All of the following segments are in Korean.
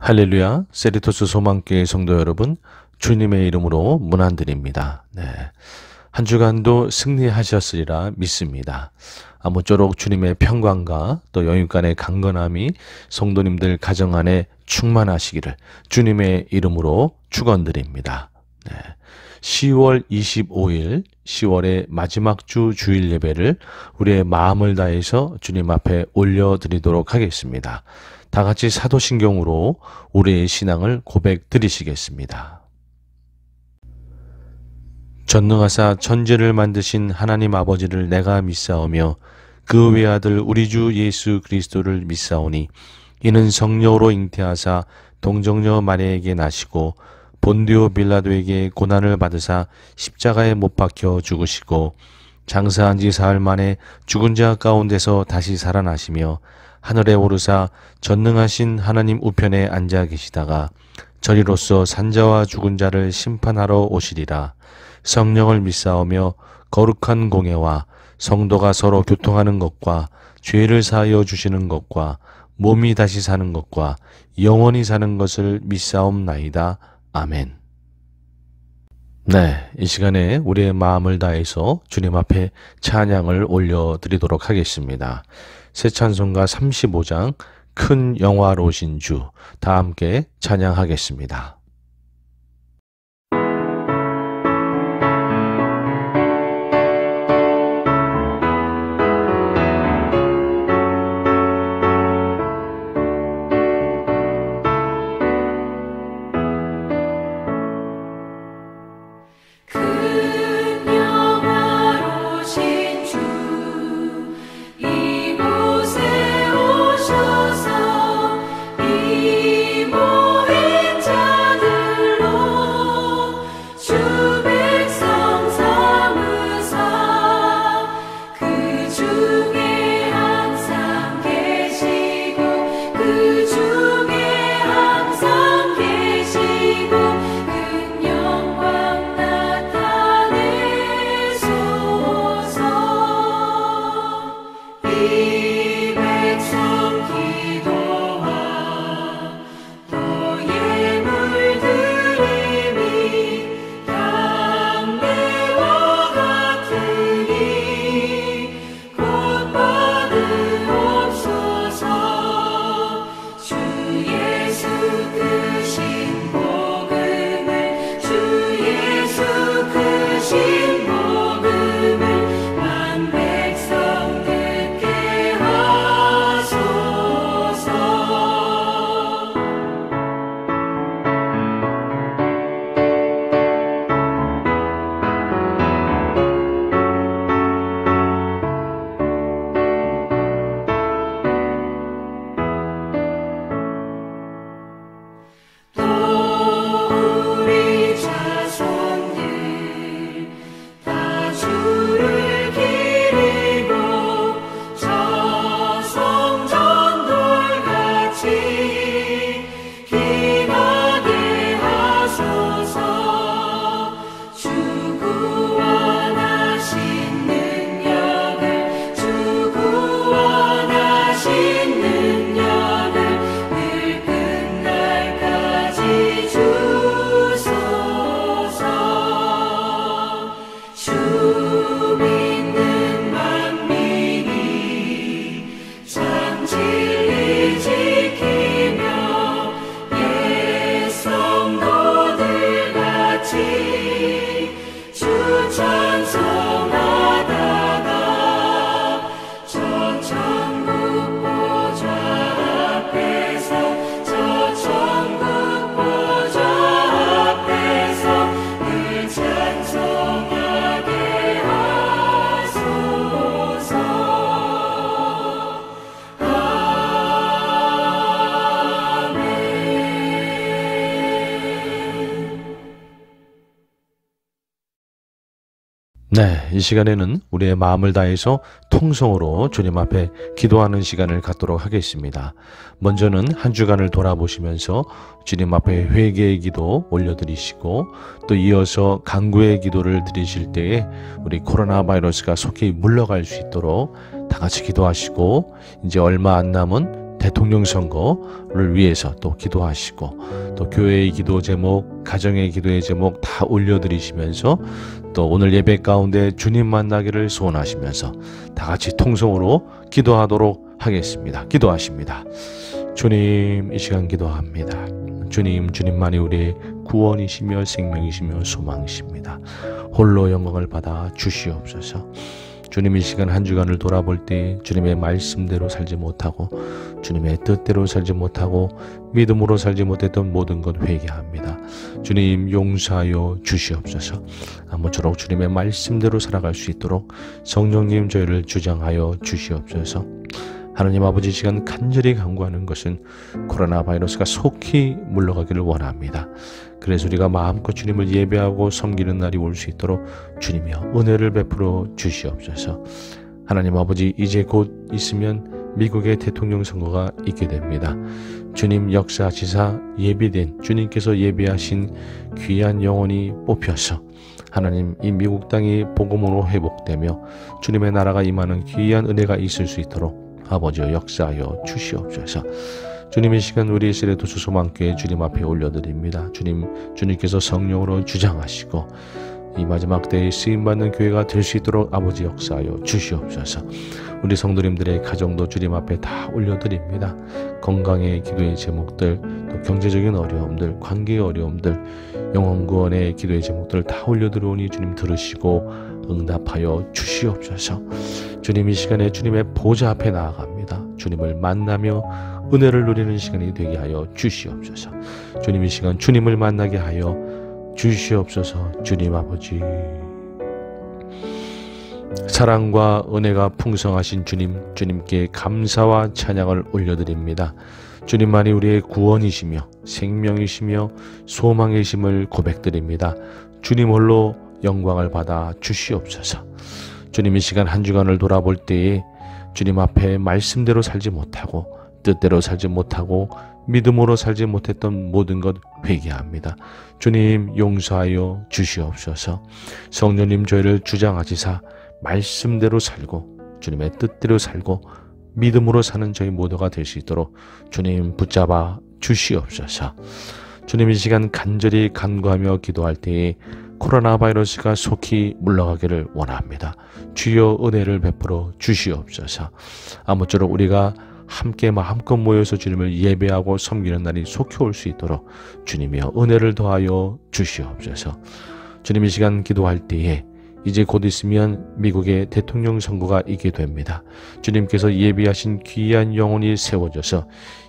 할렐루야, 세리토스 소망교회 성도 여러분, 주님의 이름으로 문안드립니다. 한 주간도 승리하셨으리라 믿습니다. 아무쪼록 주님의 평강과 또 영육간의 강건함이 성도님들 가정 안에 충만하시기를 주님의 이름으로 축원드립니다. 10월 25일 10월의 마지막 주 주일 예배를 우리의 마음을 다해서 주님 앞에 올려드리도록 하겠습니다. 다 같이 사도신경으로 우리의 신앙을 고백드리시겠습니다. 전능하사 천지를 만드신 하나님 아버지를 내가 믿사오며 그 외아들 우리 주 예수 그리스도를 믿사오니 이는 성령으로 잉태하사 동정녀 마리아에게 나시고 본디오 빌라도에게 고난을 받으사 십자가에 못 박혀 죽으시고 장사한 지 사흘 만에 죽은 자 가운데서 다시 살아나시며 하늘에 오르사 전능하신 하나님 우편에 앉아 계시다가 저리로서 산자와 죽은 자를 심판하러 오시리라. 성령을 믿사오며 거룩한 공예와 성도가 서로 교통하는 것과 죄를 사하여 주시는 것과 몸이 다시 사는 것과 영원히 사는 것을 믿사옵나이다. 아멘. 이 시간에 우리의 마음을 다해서 주님 앞에 찬양을 올려드리도록 하겠습니다. 새 찬송가 35장 큰 영화로우신 주, 다 함께 찬양하겠습니다. 이 시간에는 우리의 마음을 다해서 통성으로 주님 앞에 기도하는 시간을 갖도록 하겠습니다. 먼저는 한 주간을 돌아보시면서 주님 앞에 회개의 기도 올려드리시고 또 이어서 간구의 기도를 드리실 때에 우리 코로나 바이러스가 속히 물러갈 수 있도록 다 같이 기도하시고 이제 얼마 안 남은 대통령 선거를 위해서 또 기도하시고 또 교회의 기도 제목, 가정의 기도의 제목 다 올려드리시면서 또 오늘 예배 가운데 주님 만나기를 소원하시면서 다 같이 통성으로 기도하도록 하겠습니다. 기도하십니다. 주님, 이 시간 기도합니다. 주님, 주님만이 우리의 구원이시며 생명이시며 소망이십니다. 홀로 영광을 받아 주시옵소서. 주님, 이 시간 한 주간을 돌아볼 때 주님의 말씀대로 살지 못하고 주님의 뜻대로 살지 못하고 믿음으로 살지 못했던 모든 것 회개합니다. 주님, 용서하여 주시옵소서. 아무쪼록 주님의 말씀대로 살아갈 수 있도록 성령님 저희를 주장하여 주시옵소서. 하나님 아버지, 시간 간절히 간구하는 것은 코로나 바이러스가 속히 물러가기를 원합니다. 그래서 우리가 마음껏 주님을 예배하고 섬기는 날이 올 수 있도록 주님이여 은혜를 베풀어 주시옵소서. 하나님 아버지, 이제 곧 있으면 미국의 대통령 선거가 있게 됩니다. 주님 역사지사 예비된 주님께서 예비하신 귀한 영혼이 뽑혀서 하나님 이 미국 땅이 복음으로 회복되며 주님의 나라가 임하는 귀한 은혜가 있을 수 있도록 아버지여 역사하여 주시옵소서. 주님, 이 시간 우리의 세례도 소소만교회 주님 앞에 올려드립니다. 주님께서 성령으로 주장하시고 이 마지막 때에 쓰임받는 교회가 될 수 있도록 아버지 역사하여 주시옵소서. 우리 성도님들의 가정도 주님 앞에 다 올려드립니다. 건강의 기도의 제목들, 또 경제적인 어려움들, 관계의 어려움들, 영혼구원의 기도의 제목들 다 올려드리오니 주님 들으시고 응답하여 주시옵소서. 주님, 이 시간에 주님의 보좌 앞에 나아갑니다. 주님을 만나며 은혜를 누리는 시간이 되게 하여 주시옵소서. 주님, 이 시간 주님을 만나게 하여 주시옵소서. 주님 아버지, 사랑과 은혜가 풍성하신 주님, 주님께 감사와 찬양을 올려드립니다. 주님만이 우리의 구원이시며 생명이시며 소망이심을 고백드립니다. 주님 홀로 영광을 받아 주시옵소서. 주님, 이 시간 한 주간을 돌아볼 때에 주님 앞에 말씀대로 살지 못하고 뜻대로 살지 못하고 믿음으로 살지 못했던 모든 것 회개합니다. 주님 용서하여 주시옵소서. 성령님 저희를 주장하시사 말씀대로 살고 주님의 뜻대로 살고 믿음으로 사는 저희 모두가 될 수 있도록 주님 붙잡아 주시옵소서. 주님, 이 시간 간절히 간구하며 기도할 때에 코로나 바이러스가 속히 물러가기를 원합니다. 주여 은혜를 베풀어 주시옵소서. 아무쪼록 우리가 함께 마음껏 모여서 주님을 예배하고 섬기는 날이 속히 올 수 있도록 주님이여 은혜를 더하여 주시옵소서. 주님, 이 시간 기도할 때에 이제 곧 있으면 미국의 대통령 선거가 있게 됩니다. 주님께서 예비하신 귀한 영혼이 세워져서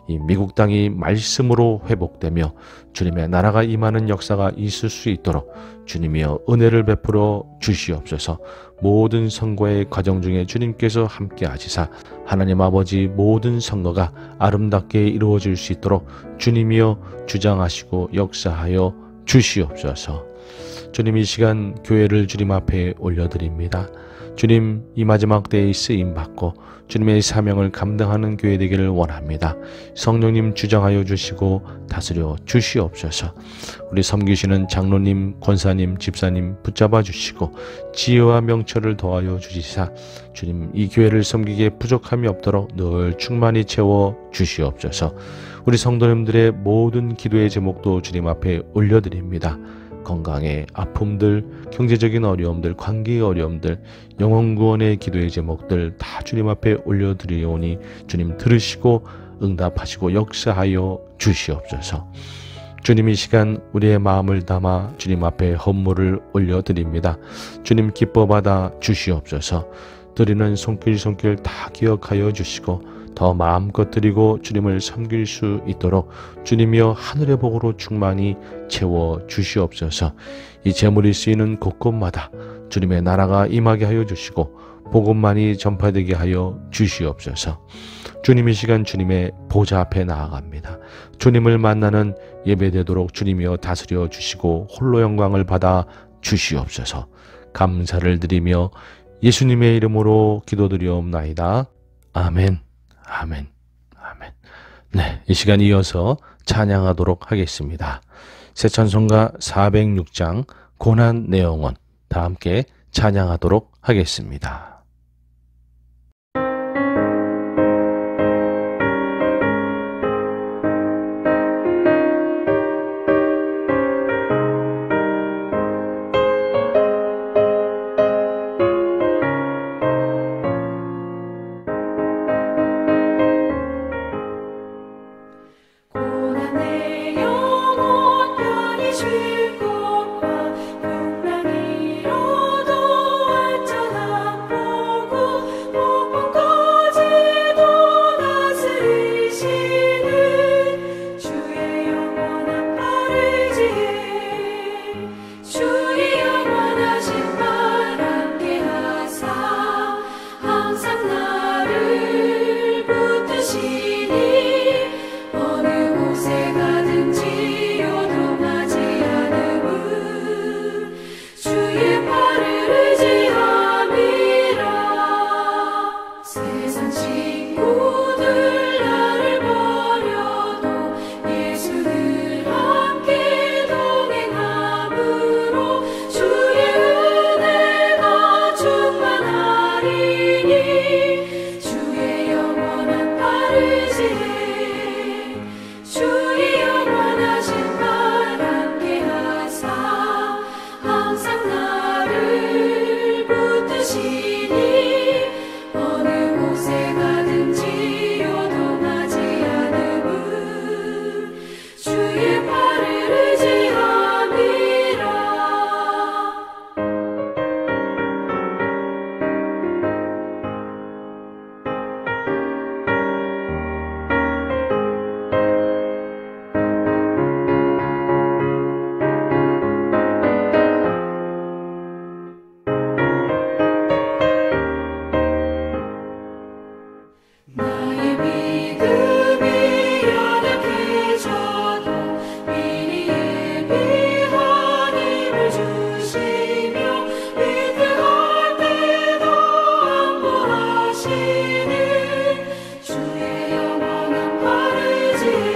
이 미국 땅이 말씀으로 회복되며 주님의 나라가 임하는 역사가 있을 수 있도록 주님이여 은혜를 베풀어 주시옵소서. 모든 선거의 과정 중에 주님께서 함께 하시사 하나님 아버지 모든 선거가 아름답게 이루어질 수 있도록 주님이여 주장하시고 역사하여 주시옵소서. 주님, 이 시간 교회를 주님 앞에 올려드립니다. 주님, 이 마지막 때에 쓰임받고 주님의 사명을 감당하는 교회 되기를 원합니다. 성령님 주장하여 주시고 다스려 주시옵소서. 우리 섬기시는 장로님, 권사님, 집사님 붙잡아 주시고 지혜와 명철을 더하여 주시사 주님, 이 교회를 섬기기에 부족함이 없도록 늘 충만히 채워 주시옵소서. 우리 성도님들의 모든 기도의 제목도 주님 앞에 올려드립니다. 건강의 아픔들, 경제적인 어려움들, 관계의 어려움들, 영혼구원의 기도의 제목들 다 주님 앞에 올려드리오니 주님 들으시고 응답하시고 역사하여 주시옵소서. 주님, 이 시간 우리의 마음을 담아 주님 앞에 헌물을 올려드립니다. 주님 기뻐받아 주시옵소서. 드리는 손길 다 기억하여 주시고 더 마음껏 드리고 주님을 섬길 수 있도록 주님이여 하늘의 복으로 충만히 채워 주시옵소서. 이 제물이 쓰이는 곳곳마다 주님의 나라가 임하게 하여 주시고 복음만이 전파되게 하여 주시옵소서. 주님, 이 시간 주님의 보좌 앞에 나아갑니다. 주님을 만나는 예배되도록 주님이여 다스려 주시고 홀로 영광을 받아 주시옵소서. 감사를 드리며 예수님의 이름으로 기도드리옵나이다. 아멘. 아멘. 아멘. 네, 이 시간 이어서 찬양하도록 하겠습니다. 새 찬송가 406장 고난 내 영혼 다 함께 찬양하도록 하겠습니다. 주의 팔을 의지함이라. 나의 믿음이 연약해져도 미리 예비한 힘을 주시며 위대할 때도 안보하시는 주의 영원한 팔 의지해.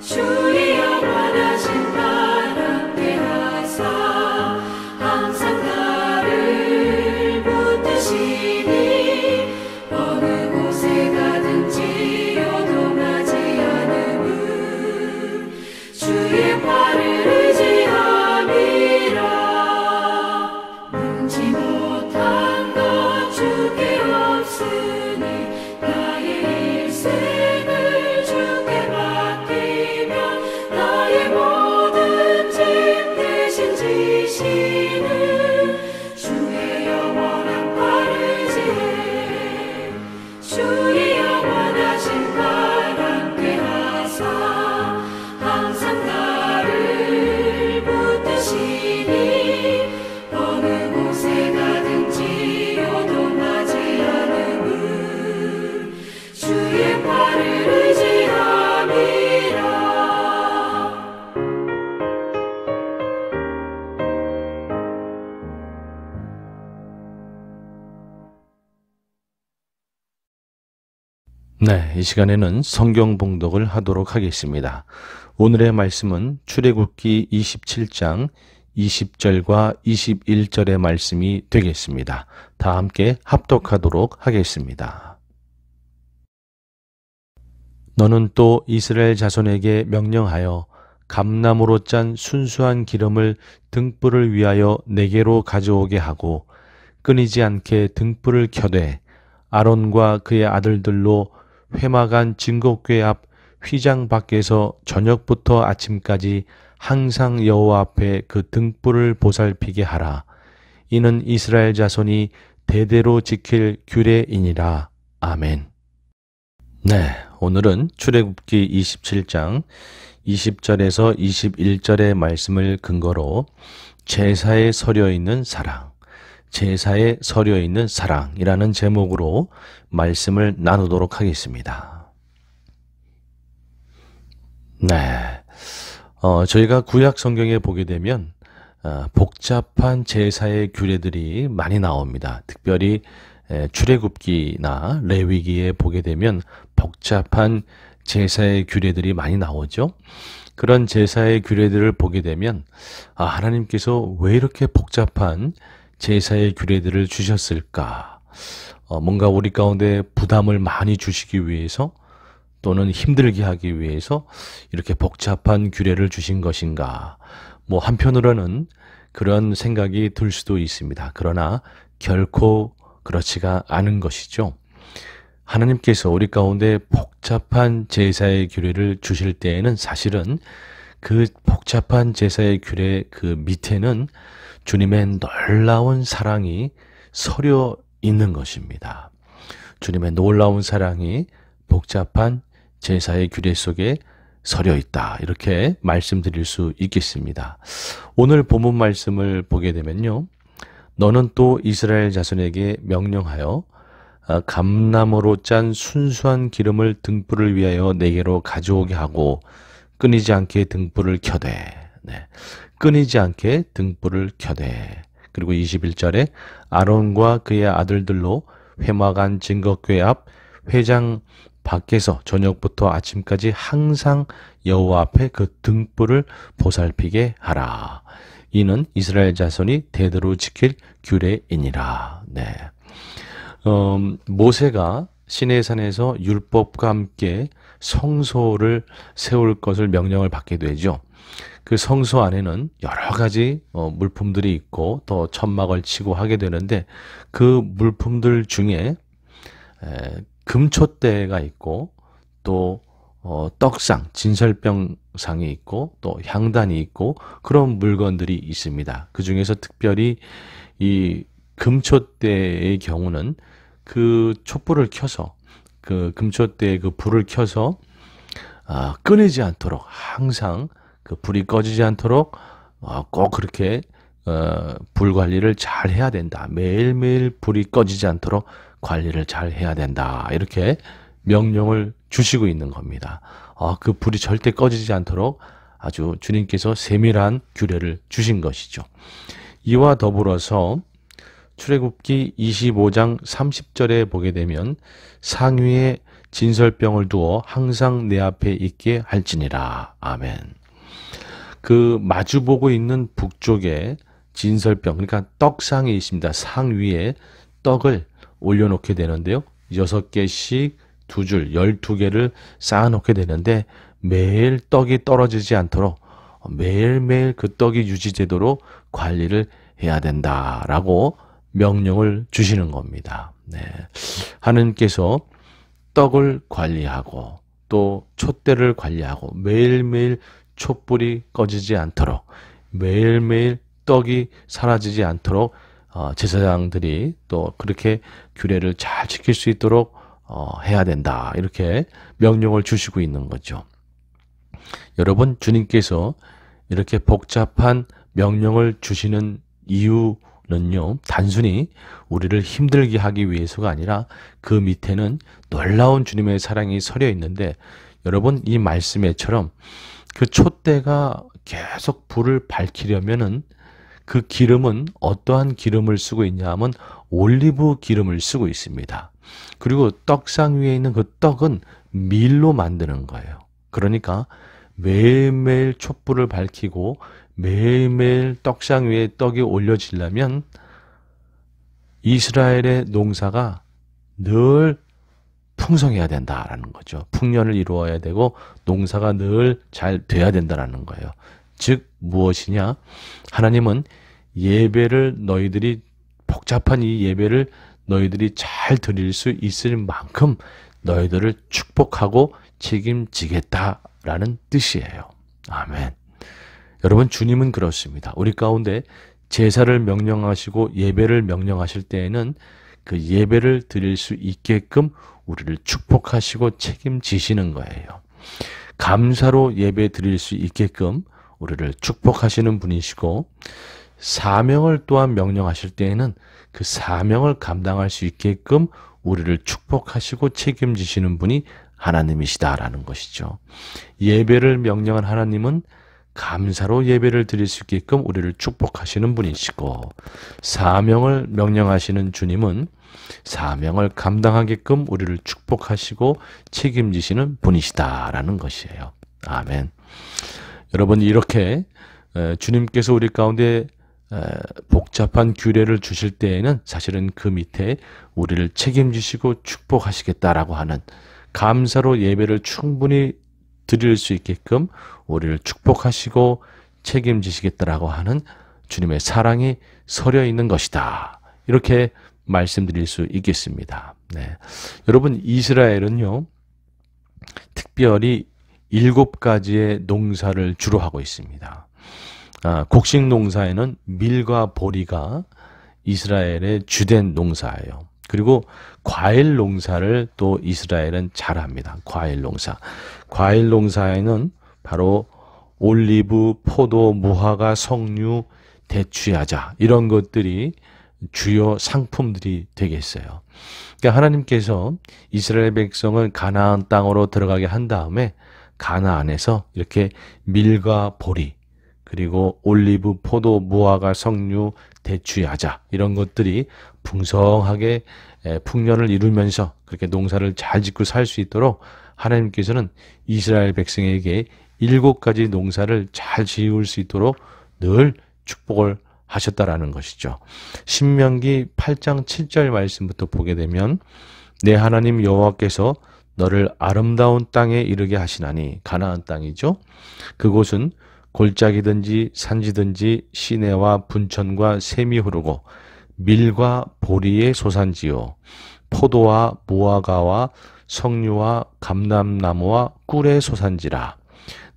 주의 영원하신 팔 함께 하사 항상 나를 붙드시니 어느 곳에 가든지 요동하지 않음은 주의 팔을 의지함이라. 능지 못한 것 주께 없으니 나의 일생을 주께 맡기면 나의 모든 짐 대신 지시는 주의 영원한 팔 의지해. 주의 영원하신 팔 함께 하사 항상 나를 붙드시니 어느 곳에 가든지 요동하지 않음은 주의 팔을 의지함이라. 네, 이 시간에는 성경 봉독을 하도록 하겠습니다. 오늘의 말씀은 출애굽기 27장 20절과 21절의 말씀이 되겠습니다. 다 함께 합독하도록 하겠습니다. 너는 또 이스라엘 자손에게 명령하여 감나무로 짠 순수한 기름을 등불을 위하여 내게로 가져오게 하고 끊이지 않게 등불을 켜되 아론과 그의 아들들로 회막안 증거궤 앞 휘장 밖에서 저녁부터 아침까지 항상 여호와 앞에 그 등불을 보살피게 하라. 이는 이스라엘 자손이 대대로 지킬 규례이니라. 아멘. 네, 오늘은 출애굽기 27장 20절에서 21절의 말씀을 근거로 제사에 서려 있는 사랑, 제사에 서려 있는 사랑이라는 제목으로 말씀을 나누도록 하겠습니다. 네, 저희가 구약 성경에 보게 되면 복잡한 제사의 규례들이 많이 나옵니다. 특별히 출애굽기나 레위기에 보게 되면 복잡한 제사의 규례들이 많이 나오죠. 그런 제사의 규례들을 보게 되면 하나님께서 왜 이렇게 복잡한 제사의 규례들을 주셨을까? 뭔가 우리 가운데 부담을 많이 주시기 위해서 또는 힘들게 하기 위해서 이렇게 복잡한 규례를 주신 것인가? 뭐 한편으로는 그런 생각이 들 수도 있습니다. 그러나 결코 그렇지가 않은 것이죠. 하나님께서 우리 가운데 복잡한 제사의 규례를 주실 때에는 사실은 그 복잡한 제사의 규례 그 밑에는 주님의 놀라운 사랑이 서려 있는 것입니다. 주님의 놀라운 사랑이 복잡한 제사의 규례 속에 서려 있다. 이렇게 말씀드릴 수 있겠습니다. 오늘 본문 말씀을 보게 되면요. 너는 또 이스라엘 자손에게 명령하여 감나무로 짠 순수한 기름을 등불을 위하여 내게로 가져오게 하고 끊이지 않게 등불을 켜되 끊이지 않게 등불을 켜되 그리고 21절에 아론과 그의 아들들로 회막안 증거궤 앞 회장 밖에서 저녁부터 아침까지 항상 여호와 앞에 그 등불을 보살피게 하라. 이는 이스라엘 자손이 대대로 지킬 규례이니라. 네. 모세가 시내산에서 율법과 함께 성소를 세울 것을 명령을 받게 되죠. 그 성소 안에는 여러 가지 물품들이 있고 또 천막을 치고 하게 되는데 그 물품들 중에 금촛대가 있고 또 떡상, 진설병상이 있고 또 향단이 있고 그런 물건들이 있습니다. 그 중에서 특별히 이 금초대의 경우는 그 촛불을 켜서 그 금초대의 그 불을 켜서 끊이지 않도록 항상 그 불이 꺼지지 않도록 꼭 그렇게 불 관리를 잘 해야 된다. 매일매일 불이 꺼지지 않도록 관리를 잘 해야 된다. 이렇게 명령을 주시고 있는 겁니다. 그 불이 절대 꺼지지 않도록 아주 주님께서 세밀한 규례를 주신 것이죠. 이와 더불어서 출애굽기 25장 30절에 보게 되면 상위에 진설병을 두어 항상 내 앞에 있게 할지니라. 아멘. 그 마주보고 있는 북쪽에 진설병, 그러니까 떡상이 있습니다. 상 위에 떡을 올려놓게 되는데요. 6개씩 2줄, 12개를 쌓아놓게 되는데 매일 떡이 떨어지지 않도록 매일매일 그 떡이 유지되도록 관리를 해야 된다라고 명령을 주시는 겁니다. 네. 하나님께서 떡을 관리하고 또 촛대를 관리하고 매일매일 촛불이 꺼지지 않도록 매일매일 떡이 사라지지 않도록 제사장들이 또 그렇게 규례를 잘 지킬 수 있도록 해야 된다. 이렇게 명령을 주시고 있는 거죠. 여러분, 주님께서 이렇게 복잡한 명령을 주시는 이유는요, 단순히 우리를 힘들게 하기 위해서가 아니라 그 밑에는 놀라운 주님의 사랑이 서려 있는데, 여러분, 이 말씀에처럼 그 촛대가 계속 불을 밝히려면은 그 기름은 어떠한 기름을 쓰고 있냐 하면 올리브 기름을 쓰고 있습니다. 그리고 떡상 위에 있는 그 떡은 밀로 만드는 거예요. 그러니까 매일매일 촛불을 밝히고 매일매일 떡상 위에 떡이 올려지려면 이스라엘의 농사가 늘 풍성해야 된다라는 거죠. 풍년을 이루어야 되고 농사가 늘 잘 돼야 된다라는 거예요. 즉 무엇이냐? 하나님은 예배를 너희들이 복잡한 이 예배를 너희들이 잘 드릴 수 있을 만큼 너희들을 축복하고 책임지겠다라는 뜻이에요. 아멘. 여러분, 주님은 그렇습니다. 우리 가운데 제사를 명령하시고 예배를 명령하실 때에는 그 예배를 드릴 수 있게끔 우리를 축복하시고 책임지시는 거예요. 감사로 예배 드릴 수 있게끔 우리를 축복하시는 분이시고, 사명을 또한 명령하실 때에는 그 사명을 감당할 수 있게끔 우리를 축복하시고 책임지시는 분이 하나님이시다라는 것이죠. 예배를 명령한 하나님은 감사로 예배를 드릴 수 있게끔 우리를 축복하시는 분이시고, 사명을 명령하시는 주님은 사명을 감당하게끔 우리를 축복하시고 책임지시는 분이시다라는 것이에요. 아멘. 여러분, 이렇게 주님께서 우리 가운데 복잡한 규례를 주실 때에는 사실은 그 밑에 우리를 책임지시고 축복하시겠다라고 하는, 감사로 예배를 충분히 드릴 수 있게끔 우리를 축복하시고 책임지시겠다라고 하는 주님의 사랑이 서려 있는 것이다. 이렇게 말씀드릴 수 있겠습니다. 네. 여러분, 이스라엘은요, 특별히 7가지의 농사를 주로 하고 있습니다. 곡식 농사에는 밀과 보리가 이스라엘의 주된 농사예요. 그리고 과일 농사를 또 이스라엘은 잘합니다. 과일 농사. 과일 농사에는 바로 올리브, 포도, 무화과, 석류, 대추야자 이런 것들이 주요 상품들이 되겠어요. 그러니까 하나님께서 이스라엘 백성을 가나안 땅으로 들어가게 한 다음에 가나안에서 이렇게 밀과 보리, 그리고 올리브, 포도, 무화과, 석류, 대추야자 이런 것들이 풍성하게 풍년을 이루면서 그렇게 농사를 잘 짓고 살 수 있도록 하나님께서는 이스라엘 백성에게 7가지 농사를 잘 지을 수 있도록 늘 축복을 하셨다라는 것이죠. 신명기 8장 7절 말씀부터 보게 되면, 내 하나님 여호와께서 너를 아름다운 땅에 이르게 하시나니, 가나안 땅이죠. 그곳은 골짜기든지 산지든지 시내와 분천과 샘이 흐르고 밀과 보리의 소산지요, 포도와 무화과와 석류와 감람나무와 꿀의 소산지라.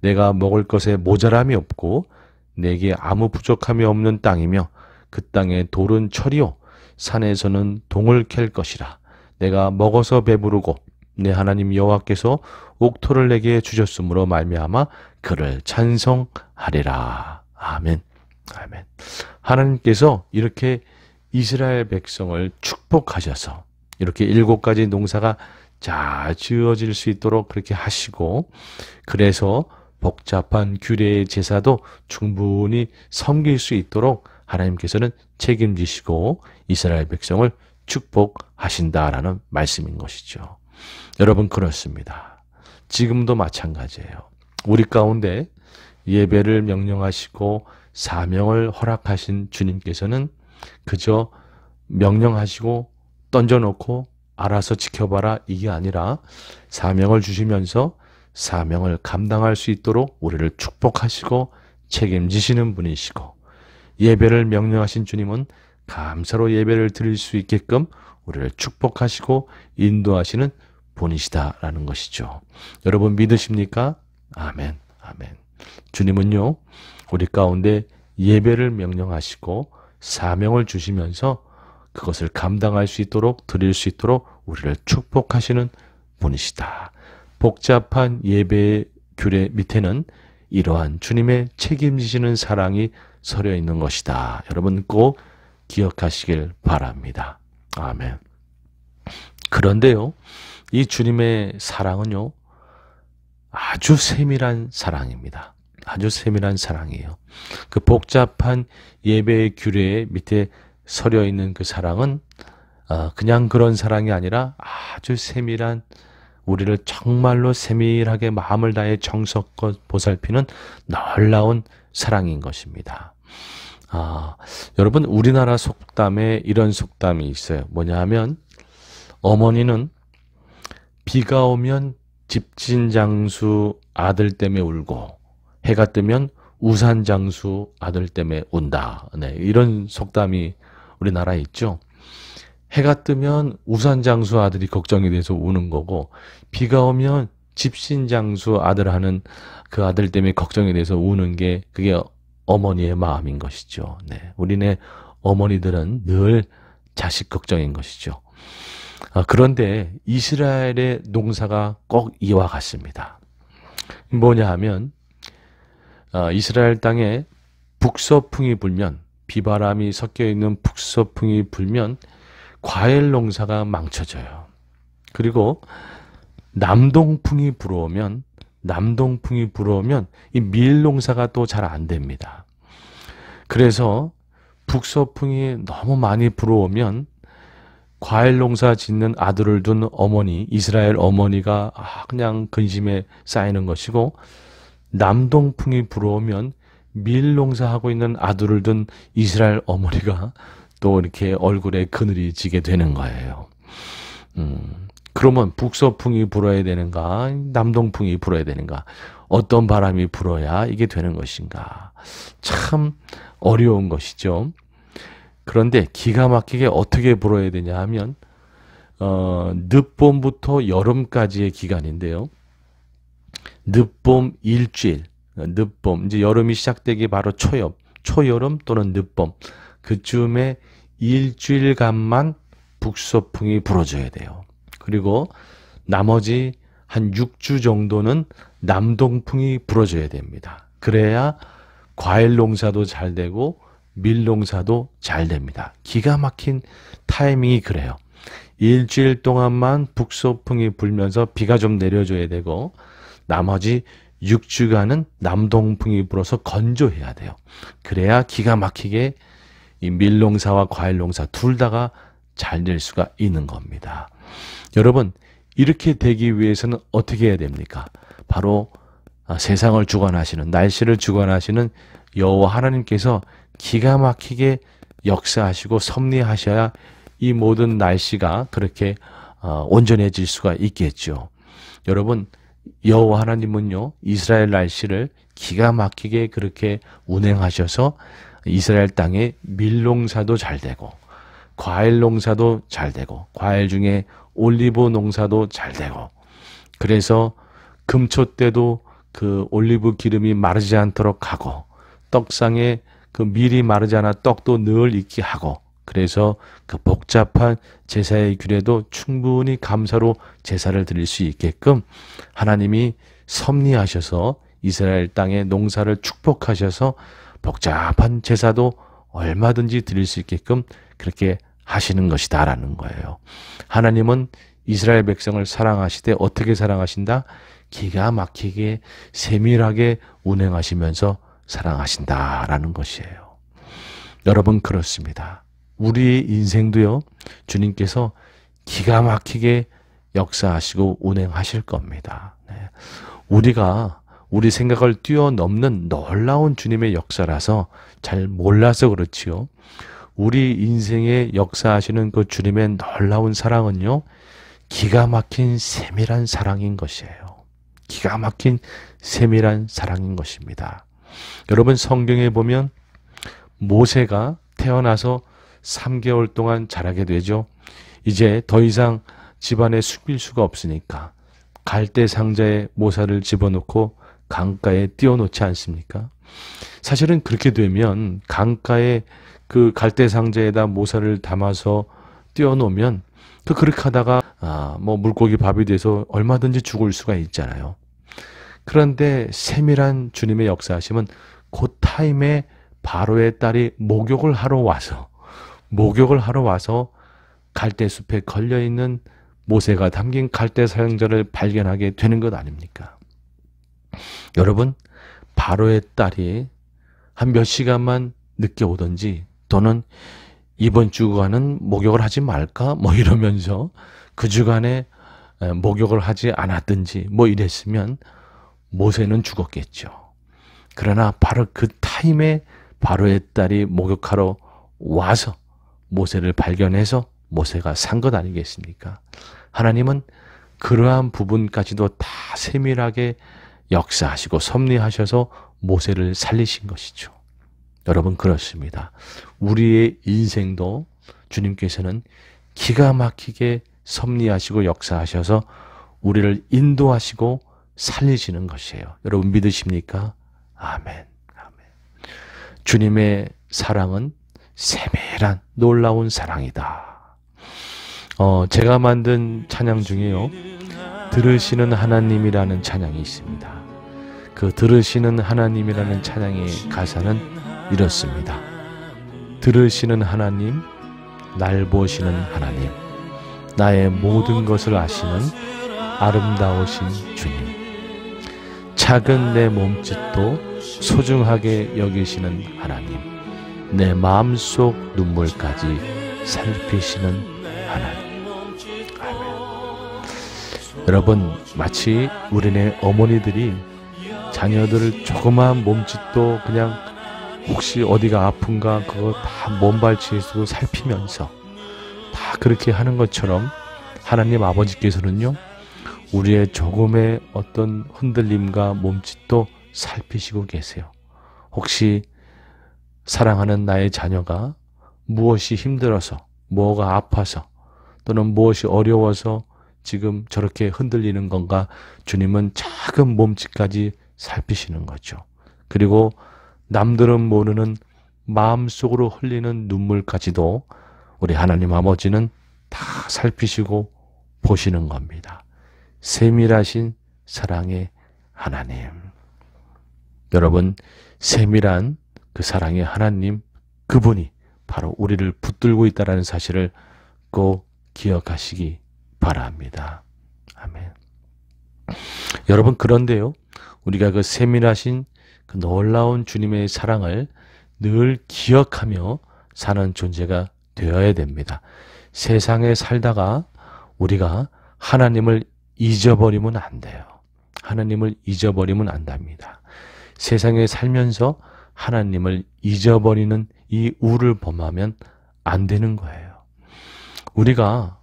내가 먹을 것에 모자람이 없고 내게 아무 부족함이 없는 땅이며 그 땅의 돌은 철이요 산에서는 동을 캘 것이라. 내가 먹어서 배부르고 내 하나님 여호와께서 옥토를 내게 주셨으므로 말미암아 그를 찬송하리라. 아멘. 아멘. 하나님께서 이렇게 이스라엘 백성을 축복하셔서 이렇게 7가지 농사가 잘 지어질 수 있도록 그렇게 하시고, 그래서 복잡한 규례의 제사도 충분히 섬길 수 있도록 하나님께서는 책임지시고 이스라엘 백성을 축복하신다라는 말씀인 것이죠. 여러분, 그렇습니다. 지금도 마찬가지예요. 우리 가운데 예배를 명령하시고 사명을 허락하신 주님께서는 그저 명령하시고 던져놓고 알아서 지켜봐라 이게 아니라 사명을 주시면서 사명을 감당할 수 있도록 우리를 축복하시고 책임지시는 분이시고, 예배를 명령하신 주님은 감사로 예배를 드릴 수 있게끔 우리를 축복하시고 인도하시는 분이시다라는 것이죠. 여러분 믿으십니까? 아멘, 아멘. 주님은요, 우리 가운데 예배를 명령하시고 사명을 주시면서 그것을 감당할 수 있도록, 드릴 수 있도록 우리를 축복하시는 분이시다. 복잡한 예배의 규례 밑에는 이러한 주님의 책임지시는 사랑이 서려 있는 것이다. 여러분 꼭 기억하시길 바랍니다. 아멘. 그런데요, 이 주님의 사랑은요, 아주 세밀한 사랑입니다. 아주 세밀한 사랑이에요. 그 복잡한 예배의 규례 밑에 서려 있는 그 사랑은 그냥 그런 사랑이 아니라 아주 세밀한, 우리를 정말로 세밀하게 마음을 다해 정성껏 보살피는 놀라운 사랑인 것입니다. 여러분, 우리나라 속담에 이런 속담이 있어요. 뭐냐 하면, 어머니는 비가 오면 집진장수 아들 때문에 울고 해가 뜨면 우산장수 아들 때문에 운다. 네, 이런 속담이 우리나라에 있죠. 해가 뜨면 우산장수 아들이 걱정이 돼서 우는 거고, 비가 오면 집신장수 아들 하는 그 아들 때문에 걱정이 돼서 우는 게, 그게 어머니의 마음인 것이죠. 네, 우리네 어머니들은 늘 자식 걱정인 것이죠. 그런데 이스라엘의 농사가 꼭 이와 같습니다. 뭐냐 하면, 이스라엘 땅에 북서풍이 불면, 비바람이 섞여 있는 북서풍이 불면 과일 농사가 망쳐져요. 그리고 남동풍이 불어오면 이 밀 농사가 또 잘 안 됩니다. 그래서 북서풍이 너무 많이 불어오면 과일 농사 짓는 아들을 둔 어머니, 이스라엘 어머니가 그냥 근심에 쌓이는 것이고, 남동풍이 불어오면 밀 농사하고 있는 아들을 둔 이스라엘 어머니가 또 이렇게 얼굴에 그늘이 지게 되는 거예요. 그러면 북서풍이 불어야 되는가, 남동풍이 불어야 되는가, 어떤 바람이 불어야 이게 되는 것인가, 참 어려운 것이죠. 그런데 기가 막히게 어떻게 불어야 되냐 하면, 늦봄부터 여름까지의 기간인데요. 늦봄 일주일, 늦봄, 이제 여름이 시작되기 바로 초여름 또는 늦봄, 그쯤에 일주일간만 북서풍이 불어줘야 돼요. 그리고 나머지 한 6주 정도는 남동풍이 불어줘야 됩니다. 그래야 과일 농사도 잘 되고 밀 농사도 잘 됩니다. 기가 막힌 타이밍이 그래요. 일주일 동안만 북서풍이 불면서 비가 좀 내려줘야 되고, 나머지 6주간은 남동풍이 불어서 건조해야 돼요. 그래야 기가 막히게 이 밀농사와 과일농사 둘 다가 잘 될 수가 있는 겁니다. 여러분, 이렇게 되기 위해서는 어떻게 해야 됩니까? 바로 세상을 주관하시는, 날씨를 주관하시는 여호와 하나님께서 기가 막히게 역사하시고 섭리하셔야 이 모든 날씨가 그렇게 온전해질 수가 있겠죠. 여러분, 여호와 하나님은요, 이스라엘 날씨를 기가 막히게 그렇게 운행하셔서 이스라엘 땅에 밀농사도 잘 되고 과일 농사도 잘 되고, 과일 중에 올리브 농사도 잘 되고, 그래서 금초 때도 그 올리브 기름이 마르지 않도록 하고, 떡상에 그 밀이 마르지 않아 떡도 늘 익게 하고, 그래서 그 복잡한 제사의 규례도 충분히 감사로 제사를 드릴 수 있게끔 하나님이 섭리하셔서 이스라엘 땅의 농사를 축복하셔서 복잡한 제사도 얼마든지 드릴 수 있게끔 그렇게 하시는 것이다라는 거예요. 하나님은 이스라엘 백성을 사랑하시되 어떻게 사랑하신다? 기가 막히게 세밀하게 운행하시면서 사랑하신다라는 것이에요. 여러분, 그렇습니다. 우리의 인생도요, 주님께서 기가 막히게 역사하시고 운행하실 겁니다. 네. 우리가 우리 생각을 뛰어넘는 놀라운 주님의 역사라서 잘 몰라서 그렇지요. 우리 인생에 역사하시는 그 주님의 놀라운 사랑은요, 기가 막힌 세밀한 사랑인 것이에요. 기가 막힌 세밀한 사랑인 것입니다. 여러분, 성경에 보면 모세가 태어나서 3개월 동안 자라게 되죠. 이제 더 이상 집안에 숨길 수가 없으니까 갈대 상자에 모사를 집어넣고 강가에 띄워놓지 않습니까? 사실은 그렇게 되면 강가에 그 갈대 상자에다 모사를 담아서 띄워놓으면 또 그렇게 하다가 물고기 밥이 돼서 얼마든지 죽을 수가 있잖아요. 그런데 세밀한 주님의 역사하심은 그 타임에 바로의 딸이 목욕을 하러 와서 갈대숲에 걸려있는 모세가 담긴 갈대 상자를 발견하게 되는 것 아닙니까? 여러분, 바로의 딸이 한 몇 시간만 늦게 오든지 또는 이번 주간은 목욕을 하지 말까? 이러면서 그 주간에 목욕을 하지 않았든지 이랬으면 모세는 죽었겠죠. 그러나 바로 그 타임에 바로의 딸이 목욕하러 와서 모세를 발견해서 모세가 산 것 아니겠습니까? 하나님은 그러한 부분까지도 다 세밀하게 역사하시고 섭리하셔서 모세를 살리신 것이죠. 여러분, 그렇습니다. 우리의 인생도 주님께서는 기가 막히게 섭리하시고 역사하셔서 우리를 인도하시고 살리시는 것이에요. 여러분, 믿으십니까? 아멘. 아멘. 주님의 사랑은 세밀한 놀라운 사랑이다. 제가 만든 찬양 중에요, 들으시는 하나님이라는 찬양이 있습니다. 그 들으시는 하나님이라는 찬양의 가사는 이렇습니다. 들으시는 하나님, 날 보시는 하나님, 나의 모든 것을 아시는 아름다우신 주님, 작은 내 몸짓도 소중하게 여기시는 하나님, 내 마음속 눈물까지 살피시는 하나님. 아멘. 여러분, 마치 우리네 어머니들이 자녀들을 조그마한 몸짓도 그냥 혹시 어디가 아픈가 그거 다 몸발치에서도 살피면서 다 그렇게 하는 것처럼 하나님 아버지께서는요, 우리의 조금의 어떤 흔들림과 몸짓도 살피시고 계세요. 혹시 사랑하는 나의 자녀가 무엇이 힘들어서, 뭐가 아파서, 또는 무엇이 어려워서 지금 저렇게 흔들리는 건가, 주님은 작은 몸짓까지 살피시는 거죠. 그리고 남들은 모르는 마음속으로 흘리는 눈물까지도 우리 하나님 아버지는 다 살피시고 보시는 겁니다. 세밀하신 사랑의 하나님. 여러분, 세밀한 그 사랑의 하나님, 그분이 바로 우리를 붙들고 있다는 사실을 꼭 기억하시기 바랍니다. 아멘. 여러분, 그런데요, 우리가 그 세밀하신 그 놀라운 주님의 사랑을 늘 기억하며 사는 존재가 되어야 됩니다. 세상에 살다가 우리가 하나님을 잊어버리면 안 돼요. 하나님을 잊어버리면 안 됩니다. 세상에 살면서 하나님을 잊어버리는 이 우를 범하면 안 되는 거예요. 우리가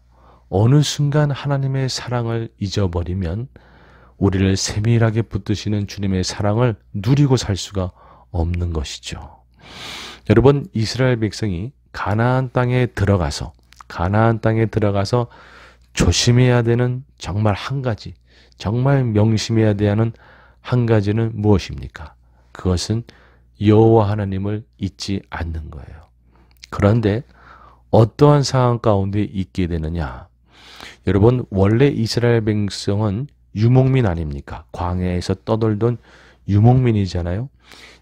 어느 순간 하나님의 사랑을 잊어버리면 우리를 세밀하게 붙드시는 주님의 사랑을 누리고 살 수가 없는 것이죠. 여러분, 이스라엘 백성이 가나안 땅에 들어가서 조심해야 되는 정말 한 가지, 정말 명심해야 되는 한 가지는 무엇입니까? 그것은 여호와 하나님을 잊지 않는 거예요. 그런데 어떠한 상황 가운데 있게 되느냐? 여러분, 원래 이스라엘 백성은 유목민 아닙니까? 광야에서 떠돌던 유목민이잖아요.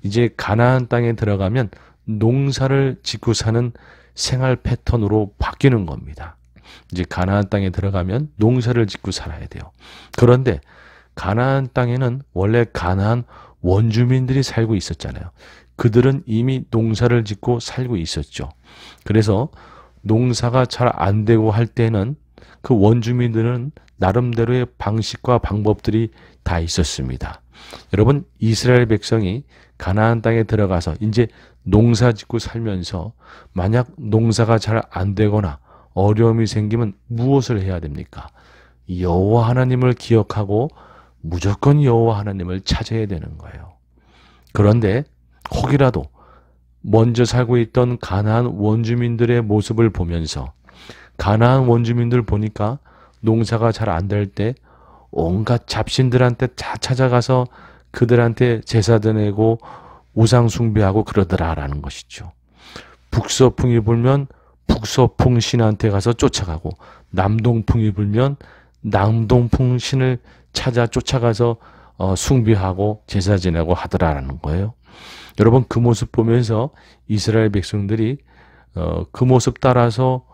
이제 가나안 땅에 들어가면 농사를 짓고 사는 생활 패턴으로 바뀌는 겁니다. 이제 가나안 땅에 들어가면 농사를 짓고 살아야 돼요. 그런데 가나안 땅에는 원래 가나안 원주민들이 살고 있었잖아요. 그들은 이미 농사를 짓고 살고 있었죠. 그래서 농사가 잘 안 되고 할 때는 그 원주민들은 나름대로의 방식과 방법들이 다 있었습니다. 여러분, 이스라엘 백성이 가나안 땅에 들어가서 이제 농사 짓고 살면서 만약 농사가 잘 안 되거나 어려움이 생기면 무엇을 해야 됩니까? 여호와 하나님을 기억하고 무조건 여호와 하나님을 찾아야 되는 거예요. 그런데 혹이라도 먼저 살고 있던 가나안 원주민들의 모습을 보면서 가나안 원주민들 보니까 농사가 잘 안 될 때 온갖 잡신들한테 다 찾아가서 그들한테 제사 드리고 우상 숭배하고 그러더라라는 것이죠. 북서풍이 불면 북서풍 신한테 가서 쫓아가고 남동풍이 불면 남동풍 신을 찾아 쫓아가서 숭배하고 제사 지내고 하더라라는 거예요. 여러분, 그 모습 보면서 이스라엘 백성들이 그 모습 따라서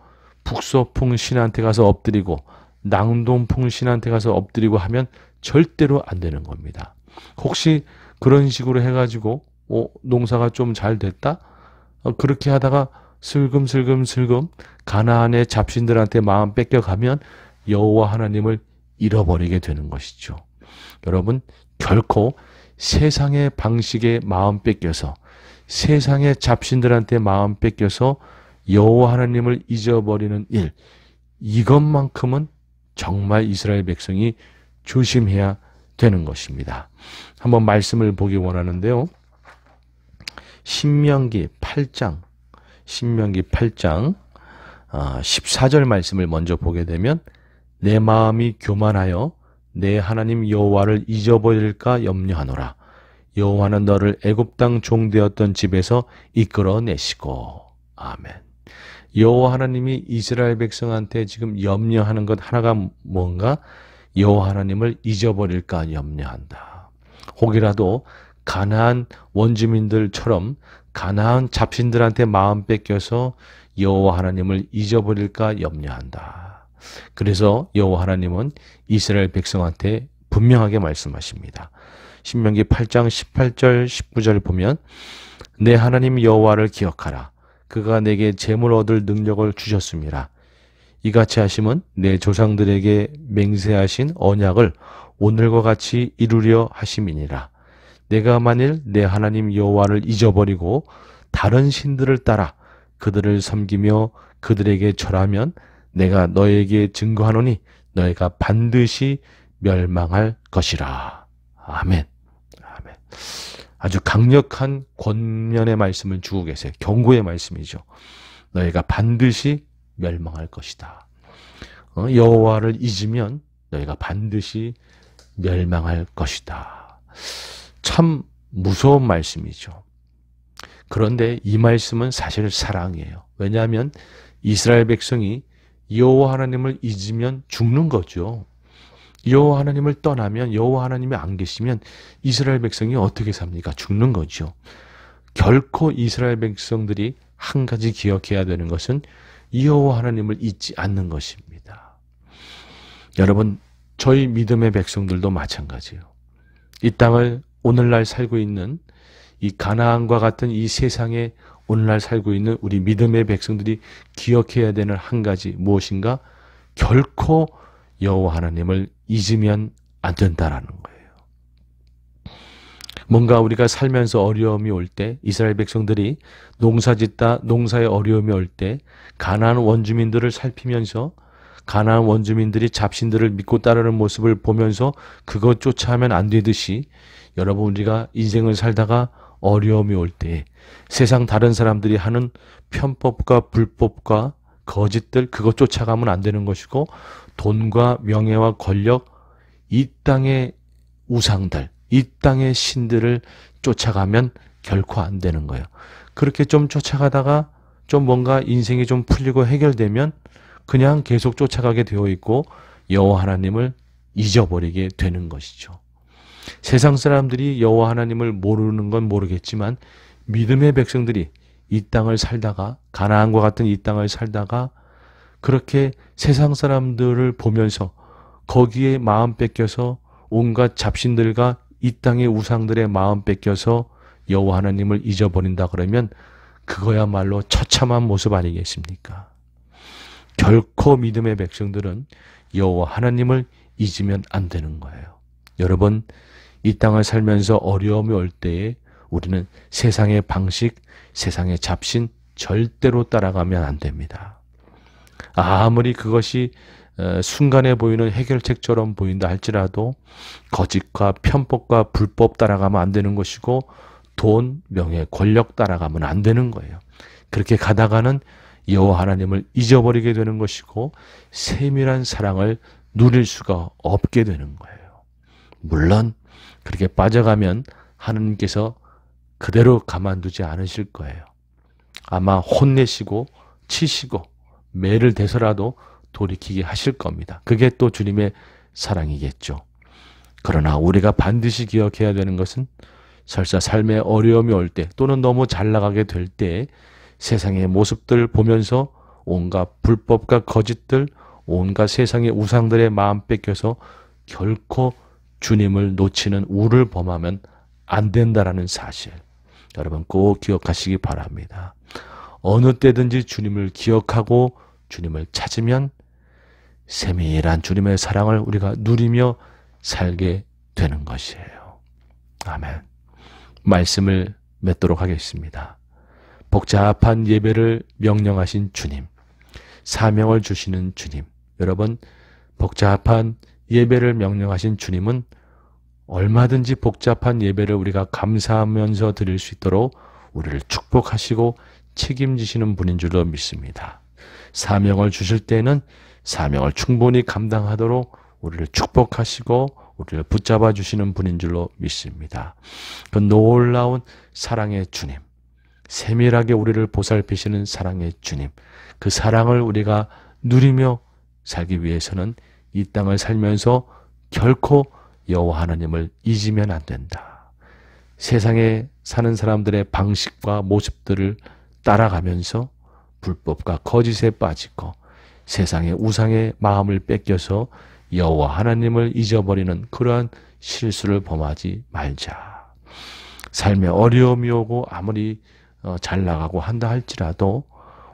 북서풍 신한테 가서 엎드리고 남동풍 신한테 가서 엎드리고 하면 절대로 안 되는 겁니다. 혹시 그런 식으로 해가지고 농사가 좀 잘 됐다? 그렇게 하다가 슬금슬금 가나안의 잡신들한테 마음 뺏겨가면 여호와 하나님을 잃어버리게 되는 것이죠. 여러분, 결코 세상의 방식에 마음 뺏겨서 세상의 잡신들한테 마음 뺏겨서 여호와 하나님을 잊어버리는 일, 이것만큼은 정말 이스라엘 백성이 조심해야 되는 것입니다. 한번 말씀을 보기 원하는데요. 신명기 8장 14절 말씀을 먼저 보게 되면 내 마음이 교만하여 내 하나님 여호와를 잊어버릴까 염려하노라. 여호와는 너를 애굽 땅 종되었던 집에서 이끌어내시고. 아멘. 여호와 하나님이 이스라엘 백성한테 지금 염려하는 것 하나가 뭔가? 여호와 하나님을 잊어버릴까 염려한다. 혹이라도 가나안 원주민들처럼 가나안 잡신들한테 마음 뺏겨서 여호와 하나님을 잊어버릴까 염려한다. 그래서 여호와 하나님은 이스라엘 백성한테 분명하게 말씀하십니다. 신명기 8장 18절 19절 보면 내 하나님 여호와를 기억하라. 그가 내게 재물 얻을 능력을 주셨습니다. 이같이 하심은 내 조상들에게 맹세하신 언약을 오늘과 같이 이루려 하심이니라. 내가 만일 내 하나님 여호와를 잊어버리고 다른 신들을 따라 그들을 섬기며 그들에게 절하면 내가 너에게 증거하노니 너희가 반드시 멸망할 것이라. 아멘. 아멘. 아주 강력한 권면의 말씀을 주고 계세요. 경고의 말씀이죠. 너희가 반드시 멸망할 것이다. 여호와를 잊으면 너희가 반드시 멸망할 것이다. 참 무서운 말씀이죠. 그런데 이 말씀은 사실 사랑이에요. 왜냐하면 이스라엘 백성이 여호와 하나님을 잊으면 죽는 거죠. 여호와 하나님을 떠나면 여호와 하나님이 안 계시면 이스라엘 백성이 어떻게 삽니까? 죽는 거죠. 결코 이스라엘 백성들이 한 가지 기억해야 되는 것은 여호와 하나님을 잊지 않는 것입니다. 여러분, 저희 믿음의 백성들도 마찬가지예요. 이 땅을 오늘날 살고 있는 이 가나안과 같은 이 세상에 오늘날 살고 있는 우리 믿음의 백성들이 기억해야 되는 한 가지 무엇인가? 결코 여호와 하나님을 잊으면 안 된다라는 거예요. 뭔가 우리가 살면서 어려움이 올 때 이스라엘 백성들이 농사짓다 농사에 어려움이 올 때 가나안 원주민들을 살피면서 가나안 원주민들이 잡신들을 믿고 따르는 모습을 보면서 그것 쫓아하면 안 되듯이 여러분, 우리가 인생을 살다가 어려움이 올 때 세상 다른 사람들이 하는 편법과 불법과 거짓들 그거 쫓아가면 안 되는 것이고, 돈과 명예와 권력, 이 땅의 우상들, 이 땅의 신들을 쫓아가면 결코 안 되는 거예요. 그렇게 좀 쫓아가다가 좀 뭔가 인생이 좀 풀리고 해결되면 그냥 계속 쫓아가게 되어 있고 여호와 하나님을 잊어버리게 되는 것이죠. 세상 사람들이 여호와 하나님을 모르는 건 모르겠지만 믿음의 백성들이 이 땅을 살다가, 가나안과 같은 이 땅을 살다가 그렇게 세상 사람들을 보면서 거기에 마음 뺏겨서 온갖 잡신들과 이 땅의 우상들의 마음 뺏겨서 여호와 하나님을 잊어버린다 그러면 그거야말로 처참한 모습 아니겠습니까? 결코 믿음의 백성들은 여호와 하나님을 잊으면 안 되는 거예요. 여러분, 이 땅을 살면서 어려움이 올 때에 우리는 세상의 방식, 세상의 잡신 절대로 따라가면 안 됩니다. 아무리 그것이 순간에 보이는 해결책처럼 보인다 할지라도 거짓과 편법과 불법 따라가면 안 되는 것이고 돈, 명예, 권력 따라가면 안 되는 거예요. 그렇게 가다가는 여호와 하나님을 잊어버리게 되는 것이고 세밀한 사랑을 누릴 수가 없게 되는 거예요. 물론 그렇게 빠져가면 하나님께서 그대로 가만두지 않으실 거예요. 아마 혼내시고 치시고 매를 대서라도 돌이키게 하실 겁니다. 그게 또 주님의 사랑이겠죠. 그러나 우리가 반드시 기억해야 되는 것은 설사 삶에 어려움이 올 때 또는 너무 잘 나가게 될 때 세상의 모습들 보면서 온갖 불법과 거짓들, 온갖 세상의 우상들의 마음 뺏겨서 결코 주님을 놓치는 우를 범하면 안 된다라는 사실, 여러분 꼭 기억하시기 바랍니다. 어느 때든지 주님을 기억하고 주님을 찾으면 세밀한 주님의 사랑을 우리가 누리며 살게 되는 것이에요. 아멘. 말씀을 맺도록 하겠습니다. 복잡한 예배를 명령하신 주님, 사명을 주시는 주님, 여러분 복잡한 예배를 명령하신 주님은 얼마든지 복잡한 예배를 우리가 감사하면서 드릴 수 있도록 우리를 축복하시고 책임지시는 분인 줄로 믿습니다. 사명을 주실 때는 사명을 충분히 감당하도록 우리를 축복하시고 우리를 붙잡아 주시는 분인 줄로 믿습니다. 그 놀라운 사랑의 주님, 세밀하게 우리를 보살피시는 사랑의 주님, 그 사랑을 우리가 누리며 살기 위해서는 이 땅을 살면서 결코 여호와 하나님을 잊으면 안 된다. 세상에 사는 사람들의 방식과 모습들을 따라가면서 불법과 거짓에 빠지고 세상의 우상의 마음을 뺏겨서 여호와 하나님을 잊어버리는 그러한 실수를 범하지 말자. 삶에 어려움이 오고 아무리 잘 나가고 한다 할지라도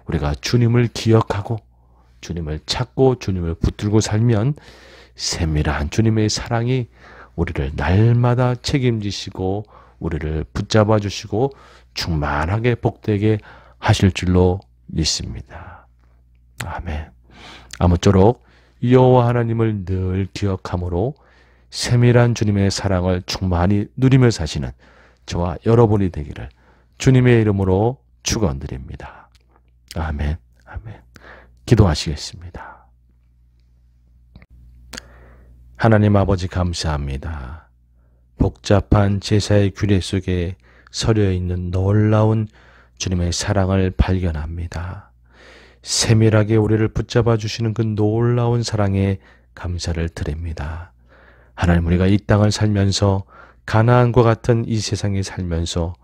우리가 주님을 기억하고 주님을 찾고 주님을 붙들고 살면 세밀한 주님의 사랑이 우리를 날마다 책임지시고 우리를 붙잡아 주시고 충만하게 복되게 하실 줄로 믿습니다. 아멘. 아무쪼록 여호와 하나님을 늘 기억함으로 세밀한 주님의 사랑을 충만히 누리며 사시는 저와 여러분이 되기를 주님의 이름으로 축원드립니다. 아멘. 아멘. 기도하시겠습니다. 하나님 아버지 감사합니다. 복잡한 제사의 규례 속에 서려 있는 놀라운 주님의 사랑을 발견합니다. 세밀하게 우리를 붙잡아 주시는 그 놀라운 사랑에 감사를 드립니다. 하나님, 우리가 이 땅을 살면서 가나안과 같은 이 세상에 살면서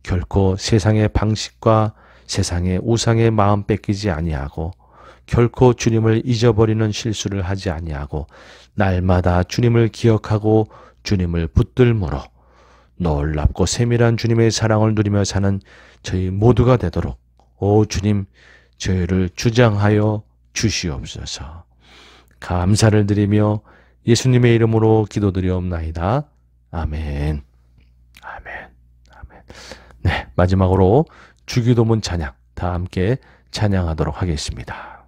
결코 세상의 방식과 세상의 우상의 마음 뺏기지 아니하고 결코 주님을 잊어버리는 실수를 하지 아니하고 날마다 주님을 기억하고 주님을 붙들므로 놀랍고 세밀한 주님의 사랑을 누리며 사는 저희 모두가 되도록 오 주님, 저희를 주장하여 주시옵소서. 감사를 드리며 예수님의 이름으로 기도드리옵나이다. 아멘. 아멘. 아멘. 네, 마지막으로 주기도문 찬양 다 함께 찬양하도록 하겠습니다.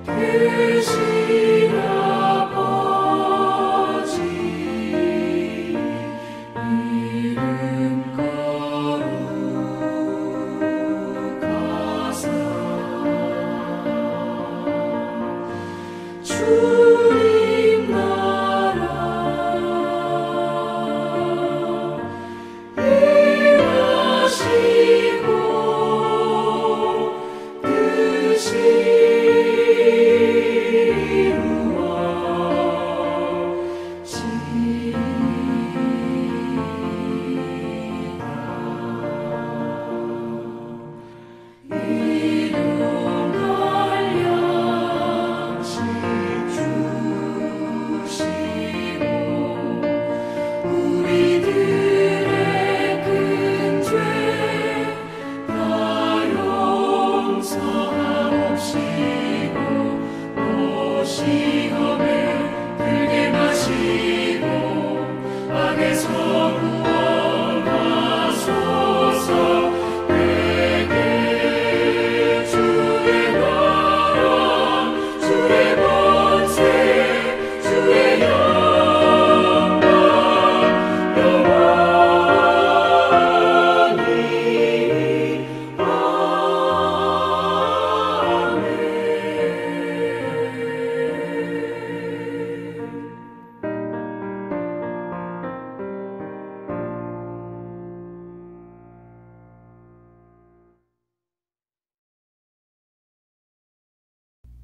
하늘에 계신 아버지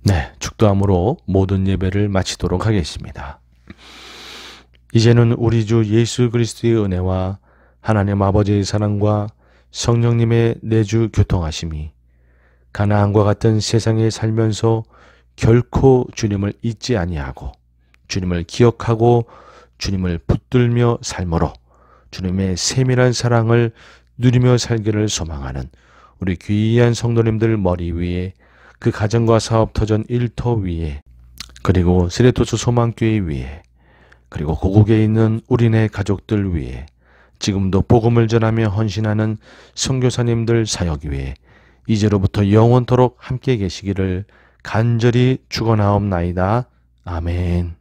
네, 축도함으로 모든 예배를 마치도록 하겠습니다. 이제는 우리 주 예수 그리스도의 은혜와 하나님 아버지의 사랑과 성령님의 내주 교통하심이 가나안과 같은 세상에 살면서 결코 주님을 잊지 아니하고 주님을 기억하고 주님을 붙들며 삶으로 주님의 세밀한 사랑을 누리며 살기를 소망하는 우리 귀한 성도님들 머리 위에, 그 가정과 사업 터전 일터 위에, 그리고 세레토스 소망교회 위에, 그리고 고국에 있는 우리네 가족들 위에, 지금도 복음을 전하며 헌신하는 선교사님들 사역 위에 이제로부터 영원토록 함께 계시기를 간절히 축원하옵나이다. 아멘.